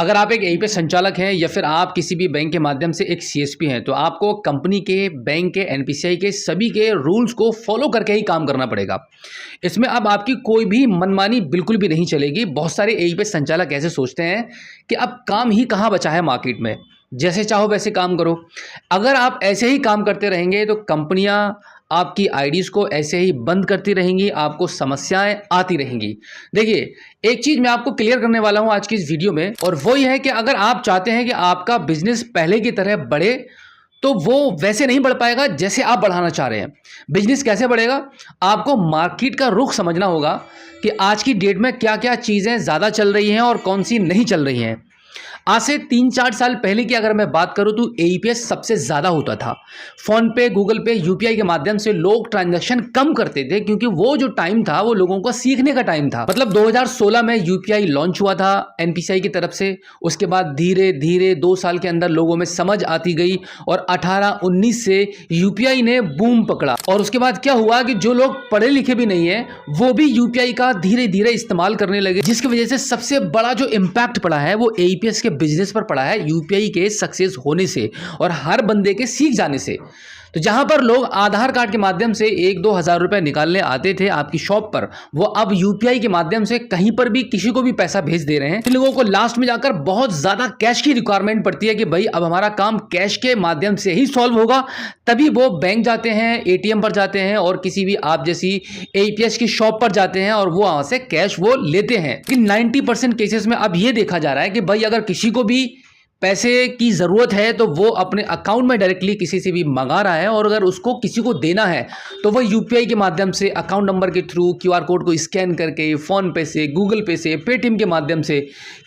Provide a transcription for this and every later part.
अगर आप एक एईपीएस संचालक हैं या फिर आप किसी भी बैंक के माध्यम से एक सीएसपी हैं, तो आपको कंपनी के, बैंक के, एनपीसीआई के सभी के रूल्स को फॉलो करके ही काम करना पड़ेगा। इसमें अब आपकी कोई भी मनमानी बिल्कुल भी नहीं चलेगी। बहुत सारे एईपीएस संचालक ऐसे सोचते हैं कि अब काम ही कहाँ बचा है मार्केट में, जैसे चाहो वैसे काम करो। अगर आप ऐसे ही काम करते रहेंगे तो कंपनियां आपकी आईडीज़ को ऐसे ही बंद करती रहेंगी, आपको समस्याएं आती रहेंगी। देखिए, एक चीज़ मैं आपको क्लियर करने वाला हूं आज की इस वीडियो में, और वो ये है कि अगर आप चाहते हैं कि आपका बिजनेस पहले की तरह बढ़े, तो वो वैसे नहीं बढ़ पाएगा जैसे आप बढ़ाना चाह रहे हैं। बिजनेस कैसे बढ़ेगा? आपको मार्केट का रुख समझना होगा कि आज की डेट में क्या क्या चीज़ें ज़्यादा चल रही हैं और कौन सी नहीं चल रही हैं। आज से 3-4 साल पहले की अगर मैं बात करूं तो एईपीएस सबसे ज़्यादा होता था। फ़ोन पे, गूगल पे, यूपीआई के माध्यम से लोग ट्रांजैक्शन कम करते थे, क्योंकि वो जो टाइम था वो लोगों का सीखने का टाइम था। मतलब 2016 में यूपीआई लॉन्च हुआ था एनपीसीआई की तरफ से। उसके बाद धीरे धीरे 2 साल के अंदर लोगों में समझ आती गई और 18-19 से यूपीआई ने बूम पकड़ा। और उसके बाद क्या हुआ कि जो लोग पढ़े लिखे भी नहीं है वो भी यूपीआई का धीरे धीरे इस्तेमाल करने लगे, जिसकी वजह से सबसे बड़ा जो इम्पैक्ट पड़ा है वो एईपीएस के बिजनेस पर पड़ा है, यूपीआई के सक्सेस होने से और हर बंदे के सीख जाने से। तो जहां पर लोग आधार कार्ड के माध्यम से 1-2 हज़ार रुपए निकालने आते थे आपकी शॉप पर, वो अब यूपीआई के माध्यम से कहीं पर भी किसी को भी पैसा भेज दे रहे हैं। इन लोगों को लास्ट में जाकर बहुत ज्यादा कैश की रिक्वायरमेंट पड़ती है कि भाई अब हमारा काम कैश के माध्यम से ही सॉल्व होगा, तभी वो बैंक जाते हैं, एटीएम पर जाते हैं और किसी भी आप जैसी एईपीएस की शॉप पर जाते हैं और वो वहां से कैश वो लेते हैं। लेकिन 90% केसेस में अब ये देखा जा रहा है कि भाई अगर किसी को भी पैसे की ज़रूरत है तो वो अपने अकाउंट में डायरेक्टली किसी से भी मंगा रहा है, और अगर उसको किसी को देना है तो वो यूपीआई के माध्यम से अकाउंट नंबर के थ्रू क्यूआर कोड को स्कैन करके फ़ोन पे से, गूगल पे से, पेटीएम के माध्यम से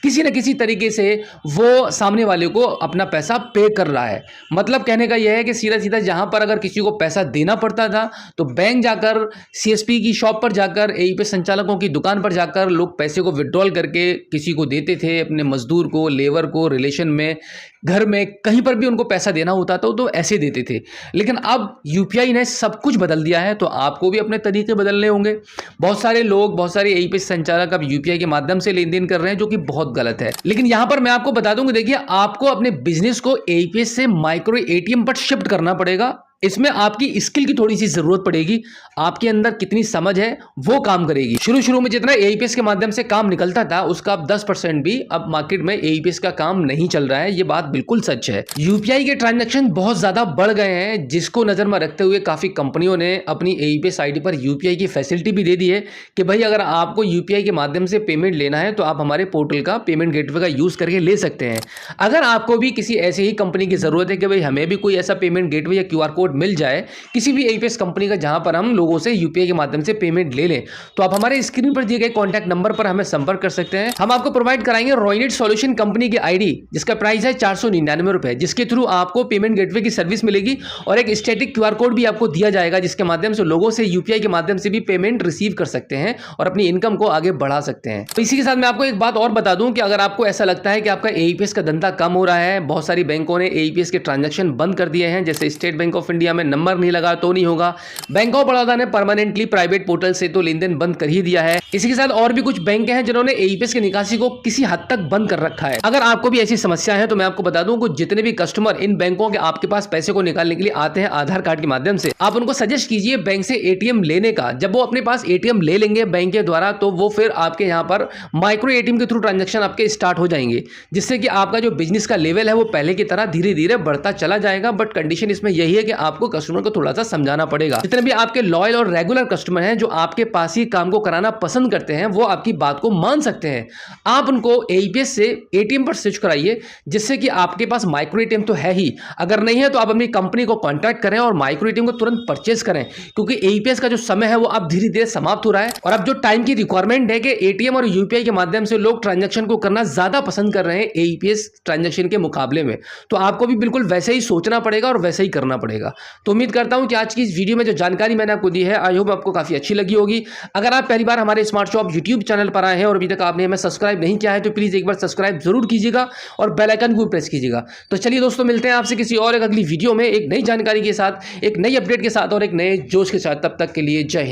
किसी न किसी तरीके से वो सामने वाले को अपना पैसा पे कर रहा है। मतलब कहने का यह है कि सीधा सीधा जहाँ पर अगर किसी को पैसा देना पड़ता था तो बैंक जाकर, सीएसपी की शॉप पर जाकर, एईपीएस संचालकों की दुकान पर जाकर लोग पैसे को विड्रॉल करके किसी को देते थे, अपने मजदूर को, लेबर को, रिलेशन में, घर में, कहीं पर भी उनको पैसा देना होता था तो ऐसे देते थे। लेकिन अब यूपीआई ने सब कुछ बदल दिया है, तो आपको भी अपने तरीके बदलने होंगे। बहुत सारे लोग, बहुत सारे एईपीएस संचालक अब यूपीआई के माध्यम से लेन देन कर रहे हैं, जो कि बहुत गलत है। लेकिन यहां पर मैं आपको बता दूं कि देखिए, आपको अपने बिजनेस को एईपीएस से माइक्रो एटीएम पर शिफ्ट करना पड़ेगा। इसमें आपकी स्किल की थोड़ी सी जरूरत पड़ेगी, आपके अंदर कितनी समझ है वो काम करेगी। शुरू शुरू में जितना एईपीएस के माध्यम से काम निकलता था उसका अब 10% भी अब मार्केट में एईपीएस का काम नहीं चल रहा है, ये बात बिल्कुल सच है। यूपीआई के ट्रांजैक्शन बहुत ज्यादा बढ़ गए हैं, जिसको नजर में रखते हुए काफी कंपनियों ने अपनी एईपीएस आईडी पर यूपीआई की फैसिलिटी भी दे दी है कि भाई अगर आपको यूपीआई के माध्यम से पेमेंट लेना है तो आप हमारे पोर्टल का, पेमेंट गेटवे का यूज करके ले सकते हैं। अगर आपको भी किसी ऐसे ही कंपनी की जरूरत है कि भाई हमें भी कोई ऐसा पेमेंट गेटवे या क्यूआर कोड मिल जाए किसी भी एईपीएस कंपनी का, जहां पर हम लोगों से यूपीआई के माध्यम से पेमेंट ले लें, तो आप हमारे स्क्रीन पर दिए गए कॉन्टैक्ट नंबर पर हमें संपर्क कर सकते हैं। हम आपको प्रोवाइड कराएंगे रॉयनेट सॉल्यूशन कंपनी की आईडी, जिसका प्राइस है 499 रुपए, जिसके थ्रू आपको पेमेंट गेटवे की सर्विस मिलेगी और एक स्टैटिक क्यूआर कोड भी आपको दिया जाएगा, जिसके माध्यम से लोगों से यूपीआई के माध्यम से भी पेमेंट रिसीव कर सकते हैं और अपनी इनकम को आगे बढ़ा सकते हैं। तो इसी के साथ मैं आपको एक बात और बता दूं कि अगर आपको ऐसा लगता है कि आपका एईपीएस का धंधा कम हो रहा है, बहुत सारी बैंकों ने एईपीएस के ट्रांजैक्शन बंद कर दिए हैं, जैसे स्टेट बैंक ऑफ इंडिया में नंबर नहीं लगा तो नहीं होगा, बैंक ऑफ बड़ौदा ने परमानेंटली प्राइवेट पोर्टल से तो लेन देन बंद कर ही दिया है। इसी के साथ और भी कुछ बैंक हैं जिन्होंने एईपीएस की निकासी को किसी हद तक बंद कर रखा है। अगर आपको भी ऐसी समस्या है तो मैं आपको बता दूं कि जितने भी कस्टमर इन बैंकों के आपके पास पैसे को निकालने के लिए आते हैं आधार कार्ड के माध्यम से, आप उनको सजेस्ट कीजिए बैंक से एटीएम लेने का। जब वो अपने पास एटीएम ले लेंगे बैंक के द्वारा, तो वो फिर आपके यहाँ पर माइक्रो एटीएम के थ्रू ट्रांजेक्शन आपके स्टार्ट हो जाएंगे, जिससे कि आपका जो बिजनेस का लेवल है वो पहले की तरह धीरे धीरे बढ़ता चला जाएगा। बट कंडीशन इसमें यही है कि आपको कस्टमर को थोड़ा सा समझाना पड़ेगा। जितने भी आपके लॉयल और रेगुलर कस्टमर हैं जो आपके पास ही काम को कराना पसंद करते हैं, वो आपकी बात को मान सकते हैं। आप उनको एईपीएस से एटीएम पर स्विच कराइए, जिससे कि आपके पास माइक्रो एटीएम तो है ही, अगर नहीं है तो आप अपनी कंपनी को कांटेक्ट करें और माइक्रो एटीएम को तुरंत परचेस करें, क्योंकि एईपीएस का जो समय है वो अब धीरे धीरे समाप्त हो रहा है और अब जो टाइम की रिक्वायरमेंट है कि एटीएम और यूपीआई के माध्यम से लोग ट्रांजैक्शन को करना ज्यादा पसंद कर रहे हैं एईपीएस ट्रांजैक्शन के मुकाबले में। तो आपको भी बिल्कुल वैसे ही सोचना पड़ेगा और वैसे ही करना पड़ेगा। तो उम्मीद करता हूं कि आज की इस वीडियो में जो जानकारी मैंने आपको दी है, आई होप आपको काफी अच्छी लगी होगी। अगर आप पहली बार हमारे स्मार्ट शॉप यूट्यूब चैनल पर आए हैं और अभी तक आपने हमें सब्सक्राइब नहीं किया है तो प्लीज एक बार सब्सक्राइब जरूर कीजिएगा और बेल आइकन को प्रेस कीजिएगा। तो चलिए दोस्तों, मिलते हैं आपसे किसी और एक अगली वीडियो में एक नई जानकारी के साथ, एक नई अपडेट के साथ और एक नए जोश के साथ। तब तक के लिए जय हिंद।